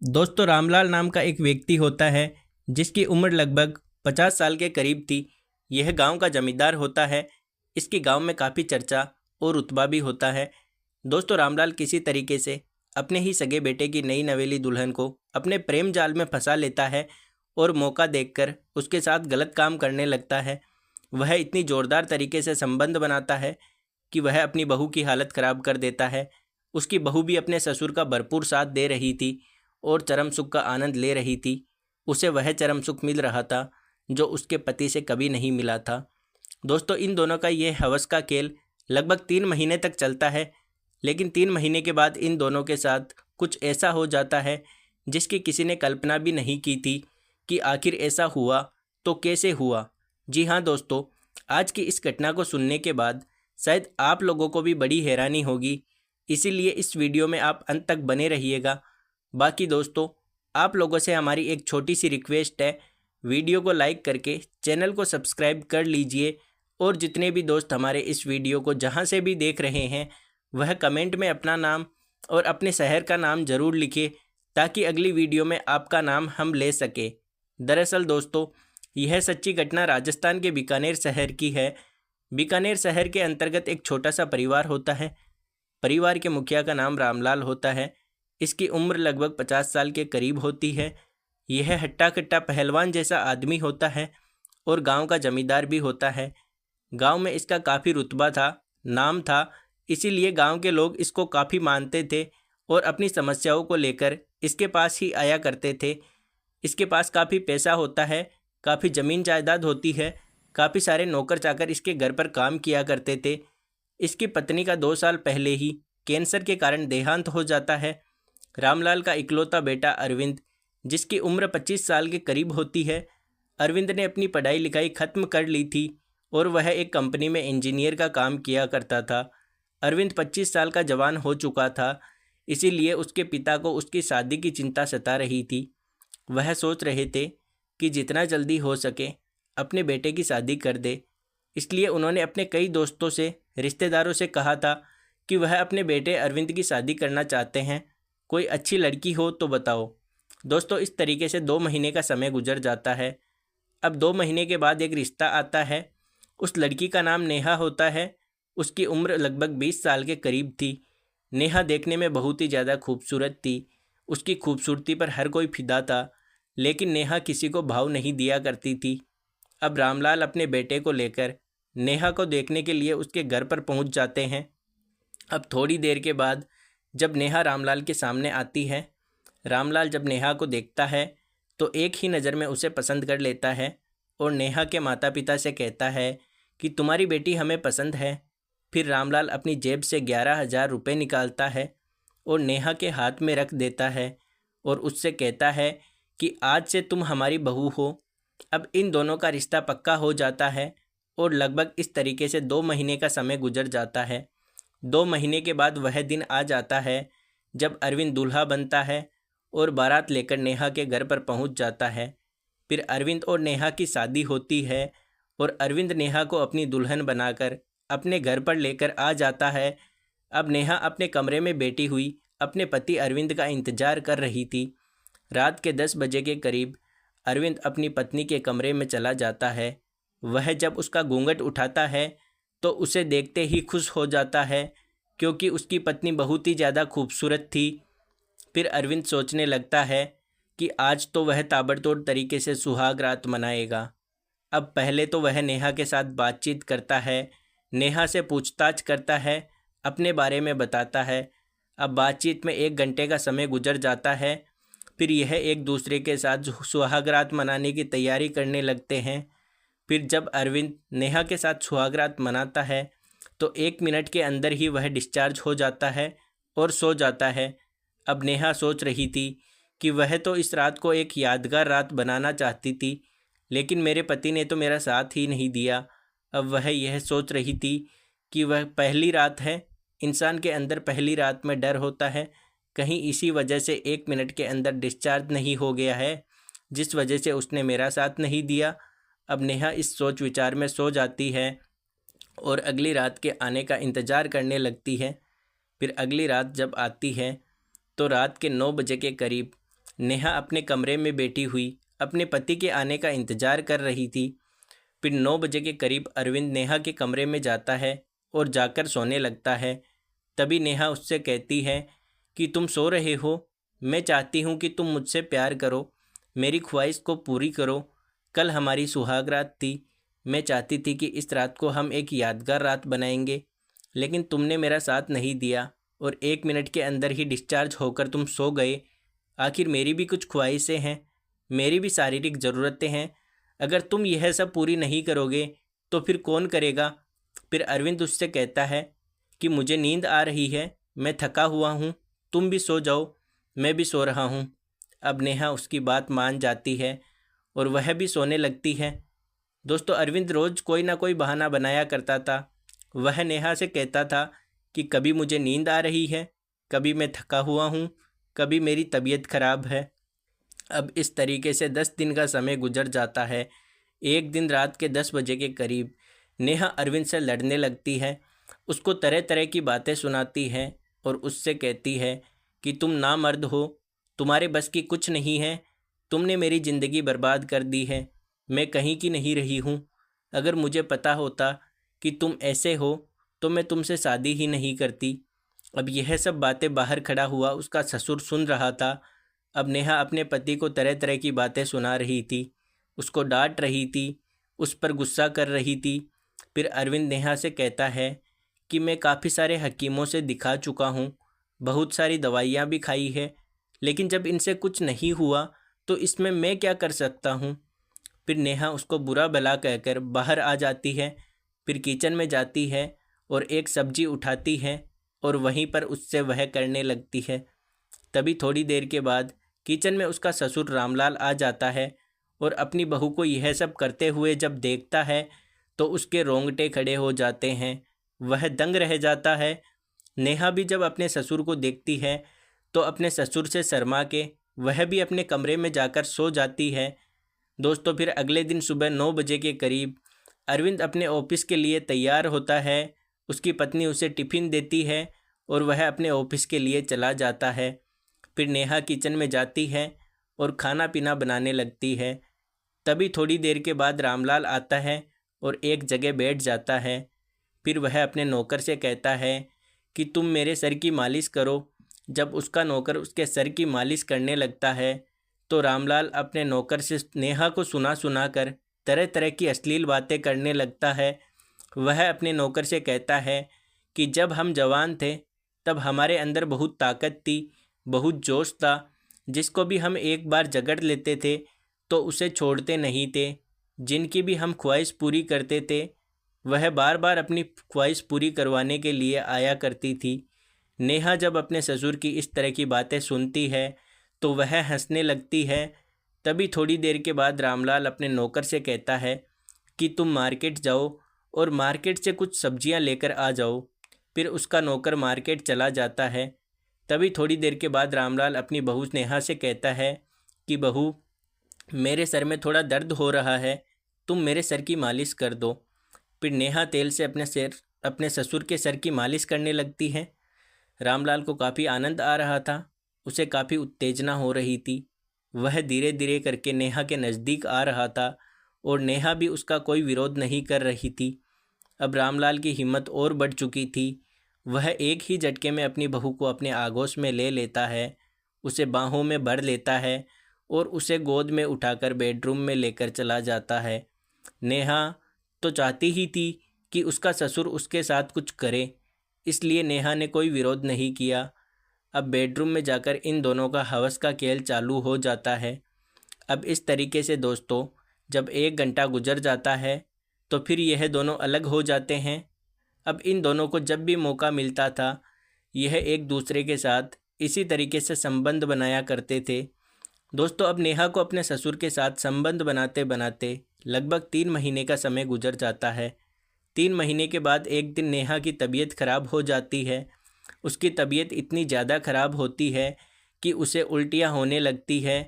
दोस्तों, रामलाल नाम का एक व्यक्ति होता है जिसकी उम्र लगभग 50 साल के करीब थी। यह गांव का जमींदार होता है। इसकी गांव में काफ़ी चर्चा और रुतबा भी होता है। दोस्तों, रामलाल किसी तरीके से अपने ही सगे बेटे की नई नवेली दुल्हन को अपने प्रेम जाल में फंसा लेता है और मौका देखकर उसके साथ गलत काम करने लगता है। वह इतनी ज़ोरदार तरीके से संबंध बनाता है कि वह अपनी बहू की हालत ख़राब कर देता है। उसकी बहू भी अपने ससुर का भरपूर साथ दे रही थी और चरम सुख का आनंद ले रही थी। उसे वह चरम सुख मिल रहा था जो उसके पति से कभी नहीं मिला था। दोस्तों, इन दोनों का यह हवस का खेल लगभग 3 महीने तक चलता है। लेकिन 3 महीने के बाद इन दोनों के साथ कुछ ऐसा हो जाता है जिसकी किसी ने कल्पना भी नहीं की थी कि आखिर ऐसा हुआ तो कैसे हुआ। जी हाँ दोस्तों, आज की इस घटना को सुनने के बाद शायद आप लोगों को भी बड़ी हैरानी होगी। इसीलिए इस वीडियो में आप अंत तक बने रहिएगा। बाकी दोस्तों, आप लोगों से हमारी एक छोटी सी रिक्वेस्ट है, वीडियो को लाइक करके चैनल को सब्सक्राइब कर लीजिए। और जितने भी दोस्त हमारे इस वीडियो को जहां से भी देख रहे हैं वह कमेंट में अपना नाम और अपने शहर का नाम ज़रूर लिखें ताकि अगली वीडियो में आपका नाम हम ले सके। दरअसल दोस्तों, यह सच्ची घटना राजस्थान के बीकानेर शहर की है। बीकानेर शहर के अंतर्गत एक छोटा सा परिवार होता है। परिवार के मुखिया का नाम रामलाल होता है। इसकी उम्र लगभग 50 साल के करीब होती है। यह हट्टा कट्टा पहलवान जैसा आदमी होता है और गांव का जमींदार भी होता है। गांव में इसका काफ़ी रुतबा था, नाम था। इसीलिए गांव के लोग इसको काफ़ी मानते थे और अपनी समस्याओं को लेकर इसके पास ही आया करते थे। इसके पास काफ़ी पैसा होता है, काफ़ी ज़मीन जायदाद होती है, काफ़ी सारे नौकर चाकर इसके घर पर काम किया करते थे। इसकी पत्नी का 2 साल पहले ही कैंसर के कारण देहांत हो जाता है। रामलाल का इकलौता बेटा अरविंद, जिसकी उम्र 25 साल के करीब होती है। अरविंद ने अपनी पढ़ाई लिखाई खत्म कर ली थी और वह एक कंपनी में इंजीनियर का काम किया करता था। अरविंद 25 साल का जवान हो चुका था। इसीलिए उसके पिता को उसकी शादी की चिंता सता रही थी। वह सोच रहे थे कि जितना जल्दी हो सके अपने बेटे की शादी कर दे। इसलिए उन्होंने अपने कई दोस्तों से, रिश्तेदारों से कहा था कि वह अपने बेटे अरविंद की शादी करना चाहते हैं। कोई अच्छी लड़की हो तो बताओ। दोस्तों, इस तरीके से 2 महीने का समय गुजर जाता है। अब 2 महीने के बाद एक रिश्ता आता है। उस लड़की का नाम नेहा होता है। उसकी उम्र लगभग 20 साल के करीब थी। नेहा देखने में बहुत ही ज़्यादा खूबसूरत थी। उसकी खूबसूरती पर हर कोई फिदा था। लेकिन नेहा किसी को भाव नहीं दिया करती थी। अब रामलाल अपने बेटे को लेकर नेहा को देखने के लिए उसके घर पर पहुंच जाते हैं। अब थोड़ी देर के बाद जब नेहा रामलाल के सामने आती है, रामलाल जब नेहा को देखता है तो एक ही नज़र में उसे पसंद कर लेता है और नेहा के माता पिता से कहता है कि तुम्हारी बेटी हमें पसंद है। फिर रामलाल अपनी जेब से 11,000 रुपये निकालता है और नेहा के हाथ में रख देता है और उससे कहता है कि आज से तुम हमारी बहू हो। अब इन दोनों का रिश्ता पक्का हो जाता है और लगभग इस तरीके से 2 महीने का समय गुजर जाता है। 2 महीने के बाद वह दिन आ जाता है जब अरविंद दूल्हा बनता है और बारात लेकर नेहा के घर पर पहुंच जाता है। फिर अरविंद और नेहा की शादी होती है और अरविंद नेहा को अपनी दुल्हन बनाकर अपने घर पर लेकर आ जाता है। अब नेहा अपने कमरे में बैठी हुई अपने पति अरविंद का इंतजार कर रही थी। रात के 10 बजे के करीब अरविंद अपनी पत्नी के कमरे में चला जाता है। वह जब उसका घूंघट उठाता है तो उसे देखते ही खुश हो जाता है क्योंकि उसकी पत्नी बहुत ही ज़्यादा खूबसूरत थी। फिर अरविंद सोचने लगता है कि आज तो वह ताबड़तोड़ तरीके से सुहाग रात मनाएगा। अब पहले तो वह नेहा के साथ बातचीत करता है, नेहा से पूछताछ करता है, अपने बारे में बताता है। अब बातचीत में 1 घंटे का समय गुजर जाता है। फिर यह एक दूसरे के साथ सुहाग रात मनाने की तैयारी करने लगते हैं। फिर जब अरविंद नेहा के साथ सुहाग रात मनाता है तो 1 मिनट के अंदर ही वह डिस्चार्ज हो जाता है और सो जाता है। अब नेहा सोच रही थी कि वह तो इस रात को एक यादगार रात बनाना चाहती थी, लेकिन मेरे पति ने तो मेरा साथ ही नहीं दिया। अब वह यह सोच रही थी कि वह पहली रात है, इंसान के अंदर पहली रात में डर होता है, कहीं इसी वजह से 1 मिनट के अंदर डिस्चार्ज नहीं हो गया है, जिस वजह से उसने मेरा साथ नहीं दिया। अब नेहा इस सोच विचार में सो जाती है और अगली रात के आने का इंतज़ार करने लगती है। फिर अगली रात जब आती है तो रात के 9 बजे के करीब नेहा अपने कमरे में बैठी हुई अपने पति के आने का इंतज़ार कर रही थी। फिर 9 बजे के करीब अरविंद नेहा के कमरे में जाता है और जाकर सोने लगता है। तभी नेहा उससे कहती है कि तुम सो रहे हो, मैं चाहती हूँ कि तुम मुझसे प्यार करो, मेरी ख्वाहिश को पूरी करो। कल हमारी सुहाग रात थी, मैं चाहती थी कि इस रात को हम एक यादगार रात बनाएंगे, लेकिन तुमने मेरा साथ नहीं दिया और 1 मिनट के अंदर ही डिस्चार्ज होकर तुम सो गए। आखिर मेरी भी कुछ ख्वाहिशें हैं, मेरी भी शारीरिक ज़रूरतें हैं। अगर तुम यह सब पूरी नहीं करोगे तो फिर कौन करेगा? फिर अरविंद उससे कहता है कि मुझे नींद आ रही है, मैं थका हुआ हूँ, तुम भी सो जाओ, मैं भी सो रहा हूँ। अब नेहा उसकी बात मान जाती है और वह भी सोने लगती है। दोस्तों, अरविंद रोज़ कोई ना कोई बहाना बनाया करता था। वह नेहा से कहता था कि कभी मुझे नींद आ रही है, कभी मैं थका हुआ हूँ, कभी मेरी तबीयत खराब है। अब इस तरीके से 10 दिन का समय गुजर जाता है। एक दिन रात के 10 बजे के करीब नेहा अरविंद से लड़ने लगती है, उसको तरह तरह की बातें सुनाती है और उससे कहती है कि तुम नामर्द हो, तुम्हारे बस की कुछ नहीं है, तुमने मेरी ज़िंदगी बर्बाद कर दी है, मैं कहीं की नहीं रही हूँ। अगर मुझे पता होता कि तुम ऐसे हो तो मैं तुमसे शादी ही नहीं करती। अब यह सब बातें बाहर खड़ा हुआ उसका ससुर सुन रहा था। अब नेहा अपने पति को तरह तरह की बातें सुना रही थी, उसको डांट रही थी, उस पर गुस्सा कर रही थी। फिर अरविंद नेहा से कहता है कि मैं काफ़ी सारे हकीमों से दिखा चुका हूँ, बहुत सारी दवाइयाँ भी खाई है, लेकिन जब इनसे कुछ नहीं हुआ तो इसमें मैं क्या कर सकता हूँ। फिर नेहा उसको बुरा भला कहकर बाहर आ जाती है। फिर किचन में जाती है और एक सब्जी उठाती है और वहीं पर उससे वह करने लगती है। तभी थोड़ी देर के बाद किचन में उसका ससुर रामलाल आ जाता है और अपनी बहू को यह सब करते हुए जब देखता है तो उसके रोंगटे खड़े हो जाते हैं, वह दंग रह जाता है। नेहा भी जब अपने ससुर को देखती है तो अपने ससुर से शर्मा के वह भी अपने कमरे में जाकर सो जाती है। दोस्तों, फिर अगले दिन सुबह 9 बजे के करीब अरविंद अपने ऑफिस के लिए तैयार होता है। उसकी पत्नी उसे टिफ़िन देती है और वह अपने ऑफिस के लिए चला जाता है। फिर नेहा किचन में जाती है और खाना पीना बनाने लगती है। तभी थोड़ी देर के बाद रामलाल आता है और एक जगह बैठ जाता है। फिर वह अपने नौकर से कहता है कि तुम मेरे सर की मालिश करो। जब उसका नौकर उसके सर की मालिश करने लगता है तो रामलाल अपने नौकर से नेहा को सुना सुना कर तरह तरह की अश्लील बातें करने लगता है। वह अपने नौकर से कहता है कि जब हम जवान थे तब हमारे अंदर बहुत ताकत थी, बहुत जोश था, जिसको भी हम एक बार जकड़ लेते थे तो उसे छोड़ते नहीं थे। जिनकी भी हम ख्वाहिश पूरी करते थे वह बार बार अपनी ख्वाहिश पूरी करवाने के लिए आया करती थी। नेहा जब अपने ससुर की इस तरह की बातें सुनती है तो वह हंसने लगती है। तभी थोड़ी देर के बाद रामलाल अपने नौकर से कहता है कि तुम मार्केट जाओ और मार्केट से कुछ सब्जियां लेकर आ जाओ। फिर उसका नौकर मार्केट चला जाता है। तभी थोड़ी देर के बाद रामलाल अपनी बहू नेहा से कहता है कि बहू, मेरे सर में थोड़ा दर्द हो रहा है, तुम मेरे सर की मालिश कर दो। फिर नेहा तेल से अपने ससुर के सर की मालिश करने लगती है। रामलाल को काफ़ी आनंद आ रहा था, उसे काफ़ी उत्तेजना हो रही थी। वह धीरे धीरे करके नेहा के नज़दीक आ रहा था और नेहा भी उसका कोई विरोध नहीं कर रही थी। अब रामलाल की हिम्मत और बढ़ चुकी थी। वह एक ही झटके में अपनी बहू को अपने आगोश में ले लेता है, उसे बाहों में भर लेता है और उसे गोद में उठाकर बेडरूम में लेकर चला जाता है। नेहा तो चाहती ही थी कि उसका ससुर उसके साथ कुछ करे, इसलिए नेहा ने कोई विरोध नहीं किया। अब बेडरूम में जाकर इन दोनों का हवस का खेल चालू हो जाता है। अब इस तरीके से दोस्तों, जब 1 घंटा गुजर जाता है तो फिर यह दोनों अलग हो जाते हैं। अब इन दोनों को जब भी मौका मिलता था यह एक दूसरे के साथ इसी तरीके से संबंध बनाया करते थे। दोस्तों, अब नेहा को अपने ससुर के साथ संबंध बनाते बनाते लगभग 3 महीने का समय गुजर जाता है। 3 महीने के बाद एक दिन नेहा की तबीयत खराब हो जाती है। उसकी तबीयत इतनी ज़्यादा खराब होती है कि उसे उल्टियाँ होने लगती है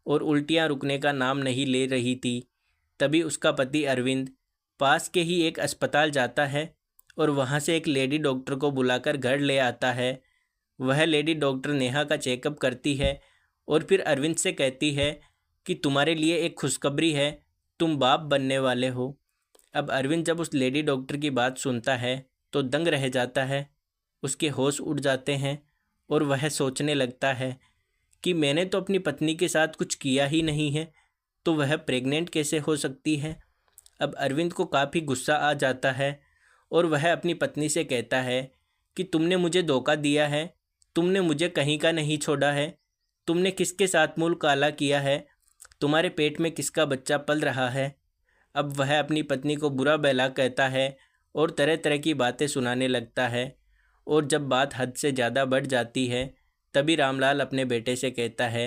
और उल्टियाँ रुकने का नाम नहीं ले रही थी। तभी उसका पति अरविंद पास के ही एक अस्पताल जाता है और वहाँ से एक लेडी डॉक्टर को बुलाकर घर ले आता है। वह लेडी डॉक्टर नेहा का चेकअप करती है और फिर अरविंद से कहती है कि तुम्हारे लिए एक खुशखबरी है, तुम बाप बनने वाले हो। अब अरविंद जब उस लेडी डॉक्टर की बात सुनता है तो दंग रह जाता है, उसके होश उड़ जाते हैं और वह सोचने लगता है कि मैंने तो अपनी पत्नी के साथ कुछ किया ही नहीं है, तो वह प्रेग्नेंट कैसे हो सकती है। अब अरविंद को काफ़ी गुस्सा आ जाता है और वह अपनी पत्नी से कहता है कि तुमने मुझे धोखा दिया है, तुमने मुझे कहीं का नहीं छोड़ा है, तुमने किसके साथ मुंह काला किया है, तुम्हारे पेट में किसका बच्चा पल रहा है। अब वह अपनी पत्नी को बुरा भला कहता है और तरह तरह की बातें सुनाने लगता है। और जब बात हद से ज़्यादा बढ़ जाती है तभी रामलाल अपने बेटे से कहता है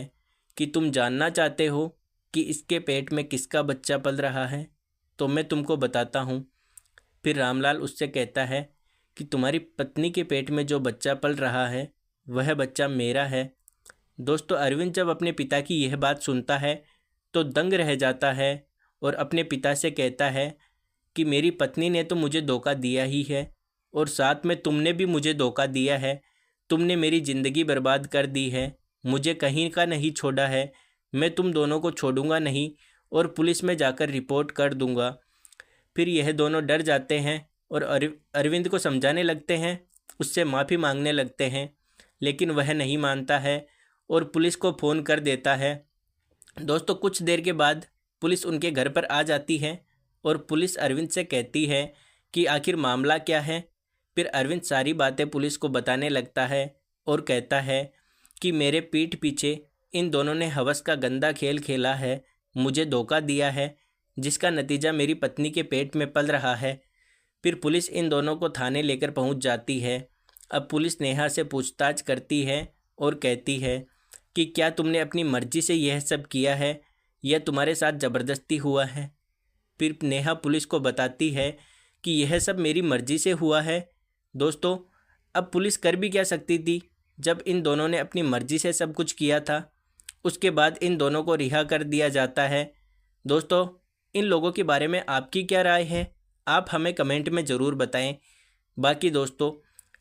कि तुम जानना चाहते हो कि इसके पेट में किसका बच्चा पल रहा है, तो मैं तुमको बताता हूँ। फिर रामलाल उससे कहता है कि तुम्हारी पत्नी के पेट में जो बच्चा पल रहा है वह बच्चा मेरा है। दोस्तों, अरविंद जब अपने पिता की यह बात सुनता है तो दंग रह जाता है और अपने पिता से कहता है कि मेरी पत्नी ने तो मुझे धोखा दिया ही है और साथ में तुमने भी मुझे धोखा दिया है, तुमने मेरी ज़िंदगी बर्बाद कर दी है, मुझे कहीं का नहीं छोड़ा है, मैं तुम दोनों को छोड़ूंगा नहीं और पुलिस में जाकर रिपोर्ट कर दूंगा। फिर यह दोनों डर जाते हैं और अरविंद को समझाने लगते हैं, उससे माफ़ी मांगने लगते हैं, लेकिन वह नहीं मानता है और पुलिस को फ़ोन कर देता है। दोस्तों, कुछ देर के बाद पुलिस उनके घर पर आ जाती है और पुलिस अरविंद से कहती है कि आखिर मामला क्या है। फिर अरविंद सारी बातें पुलिस को बताने लगता है और कहता है कि मेरे पीठ पीछे इन दोनों ने हवस का गंदा खेल खेला है, मुझे धोखा दिया है, जिसका नतीजा मेरी पत्नी के पेट में पल रहा है। फिर पुलिस इन दोनों को थाने लेकर पहुंच जाती है। अब पुलिस नेहा से पूछताछ करती है और कहती है कि क्या तुमने अपनी मर्जी से यह सब किया है या तुम्हारे साथ ज़बरदस्ती हुआ है। फिर नेहा पुलिस को बताती है कि यह सब मेरी मर्जी से हुआ है। दोस्तों, अब पुलिस कर भी क्या सकती थी जब इन दोनों ने अपनी मर्जी से सब कुछ किया था। उसके बाद इन दोनों को रिहा कर दिया जाता है। दोस्तों, इन लोगों के बारे में आपकी क्या राय है, आप हमें कमेंट में ज़रूर बताएं। बाकी दोस्तों,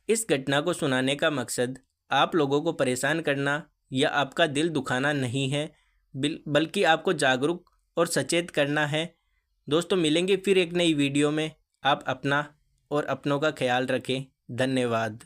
इस घटना को सुनाने का मकसद आप लोगों को परेशान करना या आपका दिल दुखाना नहीं है, बल्कि आपको जागरूक और सचेत करना है। दोस्तों, मिलेंगे फिर एक नई वीडियो में। आप अपना और अपनों का ख्याल रखें। धन्यवाद।